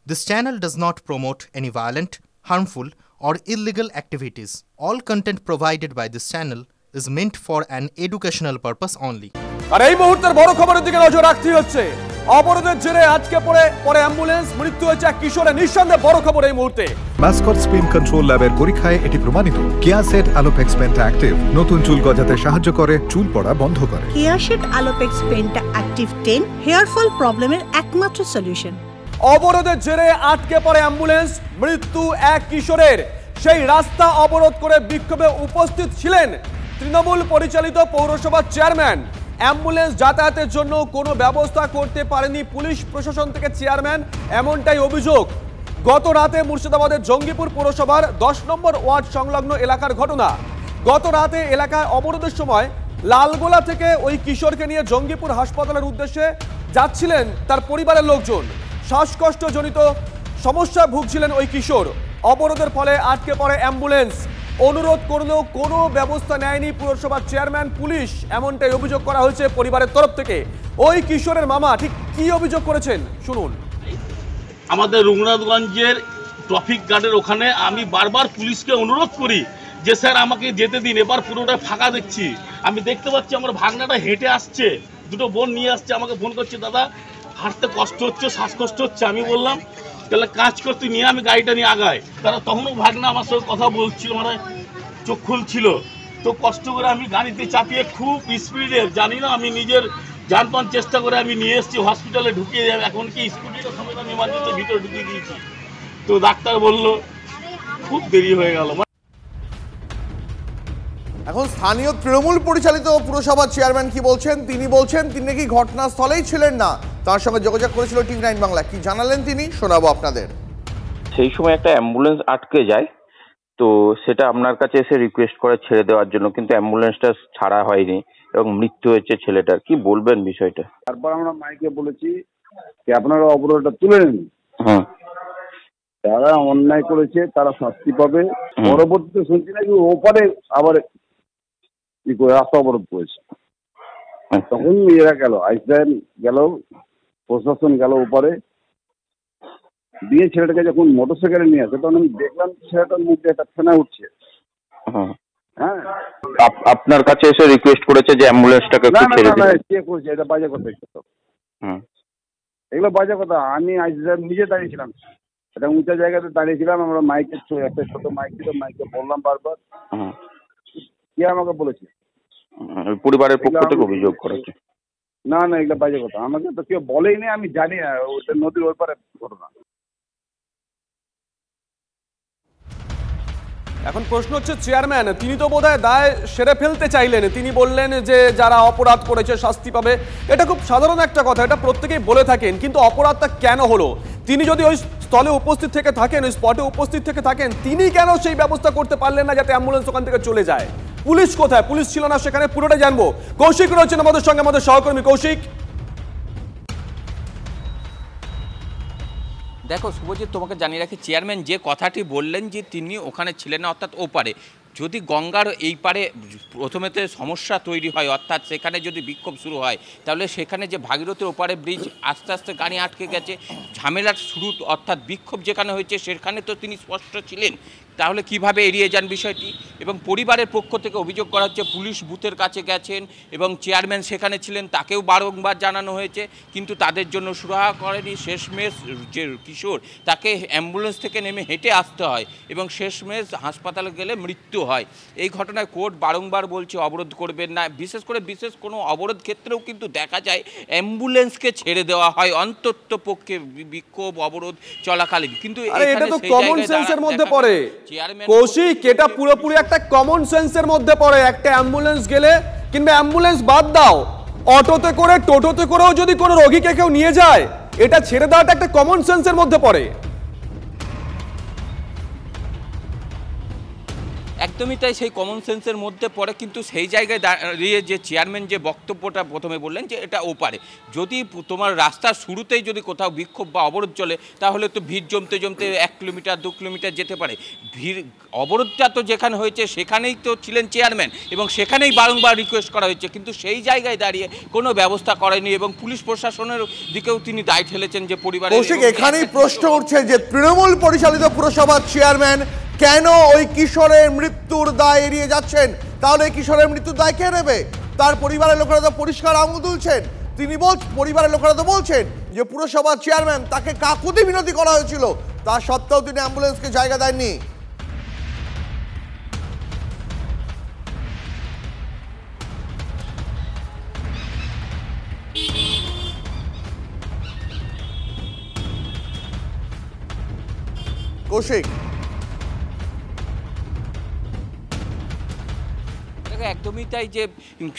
This channel does not promote any violent, harmful, or illegal activities. All content provided by this channel is meant for an educational purpose only. আর এই মুহূর্তের বড় খবরের দিকে নজর রাখতে হচ্ছে। অবরোধের জেরে আজকে পরে অ্যাম্বুলেন্স মৃত্যু হয়েছে এক কিশোরের। নিঃসন্দেহে বড় খবর এই মুহূর্তে। মাসকট স্পিন কন্ট্রোল ল্যাবের পরীক্ষায় এটি প্রমাণিত। কিয়াসেট আলোপেক্স পেন্টা অ্যাক্টিভ নতুন চুল গজাতে সাহায্য করে, চুল পড়া বন্ধ করে। কিয়াসেট Alopex penta active 10 hair fall প্রবলেমের একমাত্র সলিউশন। অবরোধের জেরে আটকে পড়ে অ্যাম্বুলেন্স, মৃত্যু এক কিশোরের। সেই রাস্তা অবরোধ করে বিক্ষোভে উপস্থিত ছিলেন তৃণমূল পরিচালিত পৌরসভার চেয়ারম্যান। অ্যাম্বুলেন্স যাতায়াতের জন্য কোনো ব্যবস্থা করতে পারেনি পুলিশ প্রশাসন থেকে চেয়ারম্যান, এমনটাই অভিযোগ। গত রাতে মুর্শিদাবাদের জঙ্গিপুর পৌরসভার 10 নম্বর ওয়ার্ড সংলগ্ন এলাকার ঘটনা। গত রাতে এলাকায় অবরোধের সময় লালগোলা থেকে ওই কিশোরকে নিয়ে জঙ্গিপুর হাসপাতালের উদ্দেশ্যে যাচ্ছিলেন তার পরিবারের লোকজন। শ্বাসকষ্টজনিত সমস্যায় ভুগছিলেন ওই কিশোর। অবরোধের ফলে আটকে পড়ে অ্যাম্বুলেন্স। অনুরোধ করলেও কোনো ব্যবস্থা নেয়নি পুরসভার চেয়ারম্যান, পুলিশ, এমনটাই অভিযোগ করা হয়েছে পরিবারের তরফ থেকে। ওই কিশোরের মামা ঠিক কি অভিযোগ করেছেন শুনুন। আমাদের রঘুনাথগঞ্জের ট্রাফিক গার্ডের ওখানে আমি বারবার পুলিশকে অনুরোধ করি যে স্যার আমাকে যেতে দিন, এবার পুরোটা ফাঁকা দেখছি। আমি দেখতে পাচ্ছি আমার ভাগনাটা হেঁটে আসছে, দুটো বোন নিয়ে আসছে, আমাকে ফোন করছে দাদা হাঁটতে কষ্ট হচ্ছে, শ্বাসকষ্ট হচ্ছে। আমি বললাম তাহলে কাজ করতে নিয়ে আমি গাড়িটা নিয়ে আগাই। তারা তখনও ভাগনা আমার সঙ্গে কথা বলছিল, মানে চোখ খুলছিল। তো কষ্ট করে আমি গাড়িতে চাপিয়ে খুব স্পিডে, জানি না আমি নিজের জানপান চেষ্টা করে আমি নিয়ে এসেছি, হসপিটালে ঢুকিয়ে যাবে। এখন কি স্কুটিটা সমেত আমি এমার্জেন্সির ভিতরে ঢুকিয়ে দিয়েছি। তো ডাক্তার বলল খুব দেরি হয়ে গেল। এখন স্থানীয় তৃণমূল পরিচালিত পুরসভার চেয়ারম্যান কি বলছেন? তিনি বলছেন তিনি নাকি ঘটনাস্থলেই ছিলেন না, তার সঙ্গে যোগাযোগ করেছিল TV9 বাংলা। কি জানালেন তিনি, শোনাবো আপনাদের। সেই সময় একটা অ্যাম্বুলেন্স আটকে যায়, তো সেটা আপনার কাছে এসে রিকোয়েস্ট করে ছেড়ে দেওয়ার জন্য, কিন্তু অ্যাম্বুলেন্সটা ছাড়া হয়নি এবং মৃত্যু হয়েছে ছেলেটার। কি বলবেন বিষয়টা? তারপর আমরা মাইকে বলেছি যে আপনারা অবরোধটা তুলে নিন, যারা অন্যায় করেছে তারা শাস্তি পাবে। পরবর্তীতে শুনছি নাকি ওপারে আবার রাস্তা অবরোধ করেছে। তখন এরা গেল, আইসল্যান্ড গেল, প্রশাসন গেল ওপারে দিয়ে ছেলেটাকে যখন মোটরসাইকেলে নিয়ে আসে, তখন আমি দেখলাম ছেলেটার মুখে একটা ফেনা উঠছে। হ্যাঁ, আপনার কাছে এসে রিকোয়েস্ট করেছে যে অ্যাম্বুলেন্সটাকে একটু ছেড়ে দিন। কে করছে এটা বাজে কথা, এগুলো বাজে কথা। আমি আইসল্যান্ড নিজে দাঁড়িয়েছিলাম, এটা উঁচা জায়গাতে দাঁড়িয়েছিলাম। আমরা মাইকে একটা ছোট মাইক ছিল, মাইকে বললাম বারবার। কে আমাকে বলেছে? পরিবারের পক্ষ থেকে অভিযোগ করেছে। না না, এগুলো বাজে কথা। আমাকে তো কেউ বলেই নেই, আমি জানি না। ওটা নদীর ওই পারে ঘটনা। এখন প্রশ্ন হচ্ছে চেয়ারম্যান তিনি তো বোধহয় দায় সেরে ফেলতে চাইলেন। তিনি বললেন যে যারা অপরাধ করেছে শাস্তি পাবে। এটা খুব সাধারণ একটা কথা, এটা প্রত্যেকেই বলে থাকেন, কিন্তু অপরাধটা কেন হলো? তিনি যদি ওই স্থলে উপস্থিত থেকে থাকেন, ওই স্পটে উপস্থিত থেকে থাকেন, তিনি কেন সেই ব্যবস্থা করতে পারলেন না যাতে অ্যাম্বুলেন্স ওখান থেকে চলে যায়? পুলিশ কোথায়? পুলিশ ছিল না সেখানে, পুরোটা জানবো। কৌশিক রয়েছেন আমাদের সঙ্গে, আমাদের সহকর্মী কৌশিক। দেখো শুভজিৎ, তোমাকে জানিয়ে রাখি, চেয়ারম্যান যে কথাটি বললেন যে তিনি ওখানে ছিলেন না, অর্থাৎ ওপারে। যদি গঙ্গার এই পারে প্রথমেতে সমস্যা তৈরি হয়, অর্থাৎ সেখানে যদি বিক্ষোভ শুরু হয়, তাহলে সেখানে যে ভাগীরথীর ওপারে ব্রিজ আস্তে আস্তে গাড়ি আটকে গেছে, ঝামেলার শুরু, অর্থাৎ বিক্ষোভ যেখানে হয়েছে সেখানে তো তিনি স্পষ্ট ছিলেন। তাহলে কিভাবে এড়িয়ে যান বিষয়টি? এবং পরিবারের পক্ষ থেকে অভিযোগ করা হচ্ছে পুলিশ বুথের কাছে গেছেন এবং চেয়ারম্যান সেখানে ছিলেন, তাকেও বারংবার জানানো হয়েছে, কিন্তু তাদের জন্য সুরাহা করেনি। শেষমেশ যে কিশোর, তাকে অ্যাম্বুলেন্স থেকে নেমে হেঁটে আসতে হয় এবং শেষমেশ হাসপাতালে গেলে মৃত্যু হয়। এই ঘটনায় কোর্ট বারংবার বলছে অবরোধ করবেন না। বিশেষ কোনো অবরোধ ক্ষেত্রেও কিন্তু দেখা যায় অ্যাম্বুলেন্সকে ছেড়ে দেওয়া হয় অন্তত পক্ষে বিক্ষোভ অবরোধ চলাকালীন। কিন্তু এটা তো কমন সেন্সের মধ্যে পড়ে কৌশিক, এটা পুরোপুরি একটা কমন সেন্সের মধ্যে পড়ে। একটা অ্যাম্বুলেন্স গেলে, কিংবা অ্যাম্বুলেন্স বাদ দাও, অটোতে করে টোটোতে করেও যদি কোনো রোগীকে কেউ নিয়ে যায়, এটা ছেড়ে দেওয়াটা একটা কমন সেন্সের মধ্যে পড়ে। একদমই তাই, সেই কমন সেন্সের মধ্যে পড়ে। কিন্তু সেই জায়গায় দাঁড়িয়ে যে চেয়ারম্যান যে বক্তব্যটা প্রথমে বললেন যে এটা ওপারে, যদি তোমার রাস্তার শুরুতেই যদি কোথাও বিক্ষোভ বা অবরোধ চলে তাহলে তো ভিড় জমতে জমতে 1 কিলোমিটার 2 কিলোমিটার যেতে পারে। ভিড় অবরোধটা তো যেখানে হয়েছে সেখানেই তো ছিলেন চেয়ারম্যান এবং সেখানেই বারংবার রিকোয়েস্ট করা হয়েছে, কিন্তু সেই জায়গায় দাঁড়িয়ে কোনো ব্যবস্থা করেনি এবং পুলিশ প্রশাসনের দিকেও তিনি দায় ঠেলেছেন যে পরিবারের। এখানেই প্রশ্ন উঠছে যে তৃণমূল পরিচালিত পুরসভার চেয়ারম্যান কেন ওই কিশোরের মৃত্যুর দায় এড়িয়ে যাচ্ছেন? তাহলে কিশোরের মৃত্যুর দায় কে নেবে? তার পরিবারের লোকেরা তো পরিষ্কার আঙুল তুলছেন। পরিবারের লোকেরা তো বলছেন যে পুরসভার চেয়ারম্যান তাকে কাকুতি মিনতি করা হয়েছিল, তা সত্ত্বেও তিনি অ্যাম্বুলেন্সকে জায়গা দেননি। কৌশিক, একদমই তাই, যে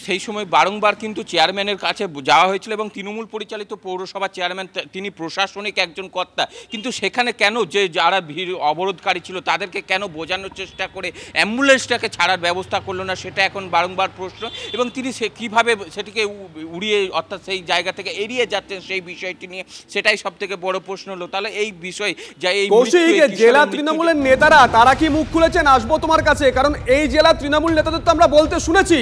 সেই সময় বারংবার কিন্তু চেয়ারম্যানের কাছে যাওয়া হয়েছিল এবং তৃণমূল পরিচালিত পৌরসভার চেয়ারম্যান তিনি প্রশাসনিক একজন কর্তা, কিন্তু সেখানে কেন যে যারা ভিড় অবরোধকারী ছিল তাদেরকে কেন বোঝানোর চেষ্টা করে অ্যাম্বুলেন্সটাকে ছাড়ার ব্যবস্থা করলো না, সেটা এখন বারংবার প্রশ্ন। এবং তিনি কীভাবে সেটিকে উড়িয়ে অর্থাৎ সেই জায়গা থেকে এড়িয়ে যাচ্ছেন সেই বিষয়টি নিয়ে, সেটাই সব থেকে বড় প্রশ্ন হলো। তাহলে এই বিষয় যা এই জেলা তৃণমূলের নেতারা তারা কি মুখ খুলেছেন? আসবো তোমার কাছে, কারণ এই জেলা তৃণমূল নেতাদের তো আমরা বলতে শুনেছি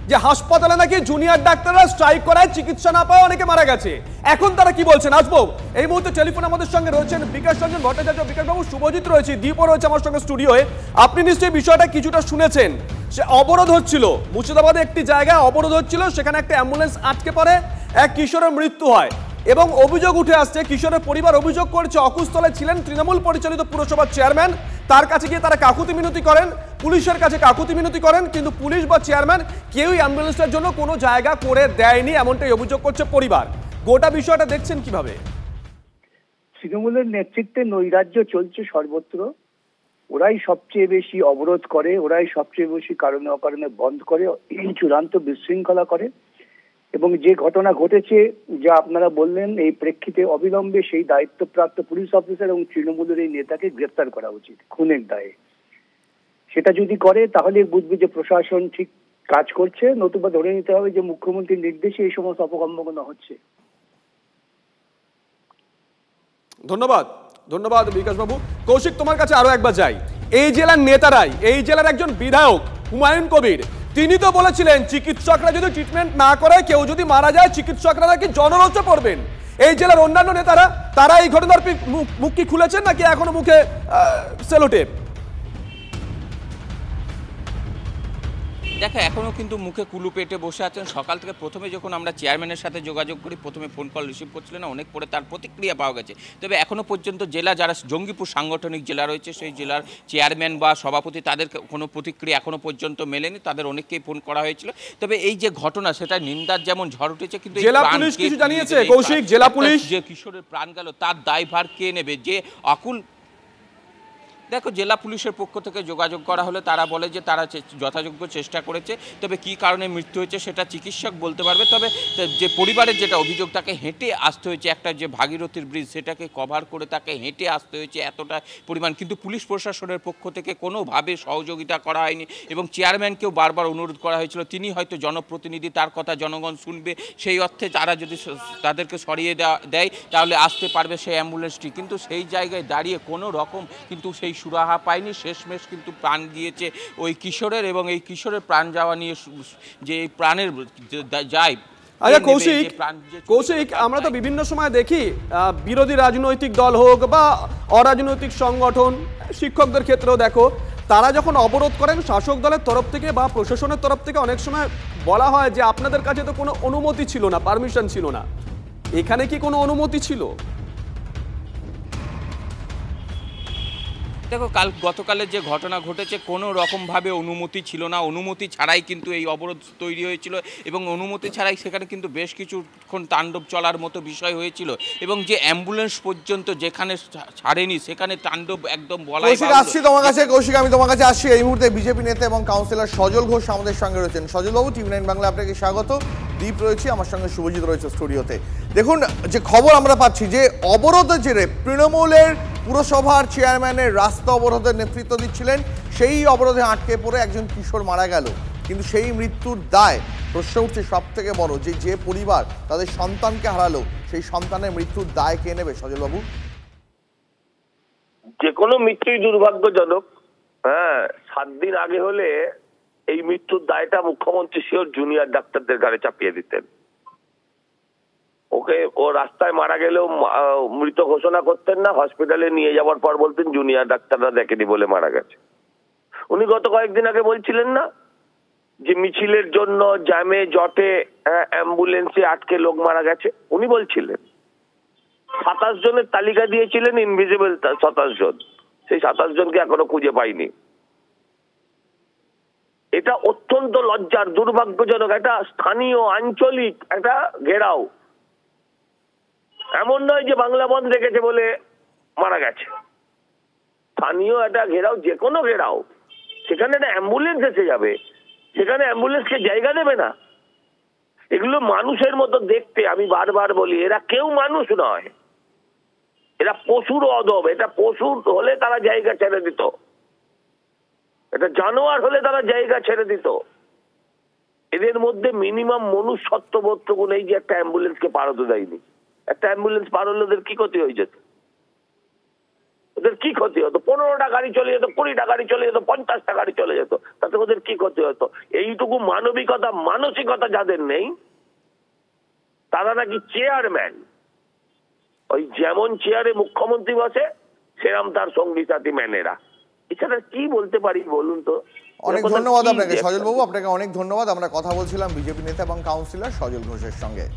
যে হাসপাতালে নাকি জুনিয়র ডাক্তাররা স্ট্রাইক করায় চিকিৎসা না পাওয়া অনেকে মারা গেছে। এখন তারা কি বলছেন আসবো। এই মুহূর্তে টেলিফোন আমাদের সঙ্গে রয়েছেন বিকাশ রঞ্জন ভট্টাচার্য। বিকাশ বাবু, শুভজিৎ রয়েছে, দীপও রয়েছে আমার সঙ্গে স্টুডিওয়ে। আপনি নিশ্চয়ই বিষয়টা কিছুটা শুনেছেন। সে অবরোধ হচ্ছিল, মুর্শিদাবাদে একটি জায়গায় অবরোধ হচ্ছিল, সেখানে একটা অ্যাম্বুলেন্স আটকে পড়ে, এক কিশোরের মৃত্যু হয় এবং অভিযোগ উঠে আসছে, কিশোরের পরিবার অভিযোগ করেছে অকুস্থলে ছিলেন তৃণমূল পরিচালিত পুরসভার চেয়ারম্যান। তার কাছে গিয়ে তারা কাকুতি মিনতি করেন, পুলিশের কাছে কাকুতি মিনতি করেন, কিন্তু পুলিশ বা চেয়ারম্যান কেউই অ্যাম্বুলেন্সের জন্য কোনো জায়গা করে দেয়নি, এমনটাই অভিযোগ করছে পরিবার। গোটা বিষয়টা দেখছেন কিভাবে? তৃণমূলের নেতৃত্বে নৈরাজ্য চলছে সর্বত্র। ওরাই সবচেয়ে বেশি অবরোধ করে, ওরাই সবচেয়ে বেশি কারণে অকারণে বন্ধ করে, চূড়ান্ত বিশৃঙ্খলা করে। এবং যে ঘটনা ঘটেছে যা আপনারা বললেন, এই প্রেক্ষিতে অবিলম্বে সেই দায়িত্বপ্রাপ্ত পুলিশ অফিসার এবং তৃণমূলের এই নেতাকে গ্রেফতার করা উচিত খুনের দায়ে। সেটা যদি করে তাহলে বুঝবে যে প্রশাসন ঠিক কাজ করছে, নতুবা ধরে নিতে হবে যে মুখ্যমন্ত্রীর নির্দেশে এই সমস্ত অপকর্মগুলো হচ্ছে। ধন্যবাদ, ধন্যবাদ বিকাশ বাবু। কৌশিক, তোমার কাছে আরো একবার যাই। এই জেলার নেতারাই, এই জেলার একজন বিধায়ক হুমায়ুন কবির, তিনি তো বলেছিলেন চিকিৎসকরা যদি ট্রিটমেন্ট না করে, কেউ যদি মারা যায়, চিকিৎসকরা নাকি জনরোষে পড়বেন। এই জেলার অন্যান্য নেতারা তারা এই ঘটনার মুখ কি খুলেছেন নাকি এখনো মুখে সেলোটেপ? দেখো, এখনও কিন্তু মুখে কুলু পেটে বসে আছেন। সকাল থেকে প্রথমে যখন আমরা চেয়ারম্যানের সাথে যোগাযোগ করি, প্রথমে ফোন কল রিসিভ করছিলেন না, অনেক পরে তার প্রতিক্রিয়া পাওয়া গেছে। তবে এখনও পর্যন্ত জেলা যারা জঙ্গিপুর সাংগঠনিক জেলা রয়েছে, সেই জেলার চেয়ারম্যান বা সভাপতি তাদের কোনো প্রতিক্রিয়া এখনও পর্যন্ত মেলেনি। তাদের অনেককেই ফোন করা হয়েছিল। তবে এই যে ঘটনা, সেটা নিন্দার যেমন ঝড় উঠেছে, কিন্তু জেলা পুলিশ কিছু জানিয়েছে কৌশিক, জেলা পুলিশ যে কিশোরের প্রাণ গেল তার দায়ভার কে নেবে? যে অকুল দেখো, জেলা পুলিশের পক্ষ থেকে যোগাযোগ করা হলে তারা বলে যে তারা যথাযোগ্য চেষ্টা করেছে, তবে কী কারণে মৃত্যু হয়েছে সেটা চিকিৎসক বলতে পারবে। তবে যে পরিবারের যেটা অভিযোগ, তাকে হেঁটে আসতে হয়েছে, একটা যে ভাগীরথীর ব্রিজ সেটাকে কভার করে তাকে হেঁটে আসতে হয়েছে এতটা পরিমাণ, কিন্তু পুলিশ প্রশাসনের পক্ষ থেকে কোনোভাবে সহযোগিতা করা হয়নি। এবং চেয়ারম্যানকেও বারবার অনুরোধ করা হয়েছিল, তিনি হয়তো জনপ্রতিনিধি, তার কথা জনগণ শুনবে, সেই অর্থে তারা যদি তাদেরকে সরিয়ে দেয় তাহলে আসতে পারবে সেই অ্যাম্বুলেন্সটি, কিন্তু সেই জায়গায় দাঁড়িয়ে কোনো রকম কিন্তু সেই সুরাহা পায়নি। শেষমেশ কিন্তু প্রাণ গিয়েছে ওই কিশোরের, এবং এই কিশোরের প্রাণ যাওয়া নিয়ে যে প্রাণের যায়। আচ্ছা কৌশিক, আমরা তো বিভিন্ন সময় দেখি বিরোধী রাজনৈতিক দল হোক বা অরাজনৈতিক সংগঠন, শিক্ষকদের ক্ষেত্রেও দেখো, তারা যখন অবরোধ করেন শাসক দলের তরফ থেকে বা প্রশাসনের তরফ থেকে অনেক সময় বলা হয় যে আপনাদের কাছে তো কোনো অনুমতি ছিল না, পারমিশন ছিল না। এখানে কি কোনো অনুমতি ছিল? দেখো, গতকালের যে ঘটনা ঘটেছে, কোনো রকমভাবে অনুমতি ছিল না, অনুমতি ছাড়াই কিন্তু এই অবরোধ তৈরি হয়েছিল এবং অনুমতি ছাড়াই সেখানে কিন্তু বেশ কিছুক্ষণ তাণ্ডব চলার মতো বিষয় হয়েছিল। এবং যে অ্যাম্বুলেন্স পর্যন্ত যেখানে ছাড়েনি সেখানে তাণ্ডব একদম বলা। আসছি তোমার কাছে কৌশিক, আমি তোমার কাছে আসছি। এই মুহূর্তে বিজেপি নেতা এবং কাউন্সিলর সজল ঘোষ আমাদের সঙ্গে রয়েছেন। সজল বাবু, টিভি 9 বাংলা আপনাকে স্বাগত। দীপ রয়েছে আমার সঙ্গে, শুভজিৎ রয়েছে স্টুডিওতে। দেখুন, যে খবর আমরা পাচ্ছি যে অবরোধের জেরে তৃণমূলের পুরসভার চেয়ারম্যানের রাস্তা অবরোধের নেতৃত্ব দিচ্ছিলেন, সেই অবরোধে আটকে পড়ে একজন কিশোর মারা গেল। কিন্তু সেই মৃত্যুর দায় প্রশ্ন উঠছে সব থেকে বড়, যে পরিবার তাদের সন্তানকে হারালো, সেই সন্তানের মৃত্যুর দায় কে নেবে? সজলবাবু, যে কোনো মৃত্যুই দুর্ভাগ্যজনক। হ্যাঁ, 7 দিন আগে হলে এই মৃত্যুর দায়টা মুখ্যমন্ত্রী শিওর জুনিয়র ডাক্তারদের ঘাড়ে চাপিয়ে দিতেন। ওকে ও রাস্তায় মারা গেলেও মৃত ঘোষণা করতেন না, হসপিটালে নিয়ে যাওয়ার পর বলতেন জুনিয়র ডাক্তাররা দেখেনি বলে মারা গেছে। উনি গত কয়েকদিন আগে বলছিলেন না যে মিছিলের জন্য জ্যামে জটে অ্যাম্বুলেন্সে আটকে লোক মারা গেছে, উনি বলছিলেন। 27 জনের তালিকা দিয়েছিলেন, ইনভিজিবল 27 জন, সেই 27 জনকে এখনো খুঁজে পাইনি। এটা অত্যন্ত লজ্জার, দুর্ভাগ্যজনক, একটা স্থানীয় আঞ্চলিক একটা ঘেরাও। এমন নয় যে বাংলা বন্ধ রেখেছে বলে মারা গেছে, স্থানীয় একটা ঘেরাও, যে কোনো ঘেরাও। সেখানে একটা অ্যাম্বুলেন্স এসে যাবে, সেখানে অ্যাম্বুলেন্সকে জায়গা দেবে না। এগুলো মানুষের মতো দেখতে, আমি বারবার বলি এরা কেউ মানুষ নয়, এরা পশুর অদব। এটা পশু হলে তারা জায়গা ছেড়ে দিত, এটা জানোয়ার হলে তারা জায়গা ছেড়ে দিত। এদের মধ্যে মিনিমাম মনুষ্যত্ববোধটুকু নেই যে একটা অ্যাম্বুলেন্সকে পার হতে দেয়নি। একটা অ্যাম্বুলেন্স পার হলে ওদের কি ক্ষতি হয়ে যেত? ওদের কি ক্ষতি হতো? 15টা গাড়ি চলে যেত, 20টা গাড়ি চলে যেত, 50টা গাড়ি চলে যেত, তাতে ওদের কি ক্ষতি হতো? এইটুকু মানবিকতা, মানসিকতা যাদের নেই, তারা নাকি চেয়ারম্যান। ওই যেমন চেয়ারে মুখ্যমন্ত্রী বসে সেরকম তার সঙ্গী সাথী ম্যানেরা। এছাড়া কি বলতে পারি বলুন তো? অনেক ধন্যবাদ আপনাকে সজল বাবু, আপনাকে অনেক ধন্যবাদ। আমরা কথা বলছিলাম বিজেপি নেতা এবং কাউন্সিলর সজল ঘোষের সঙ্গে।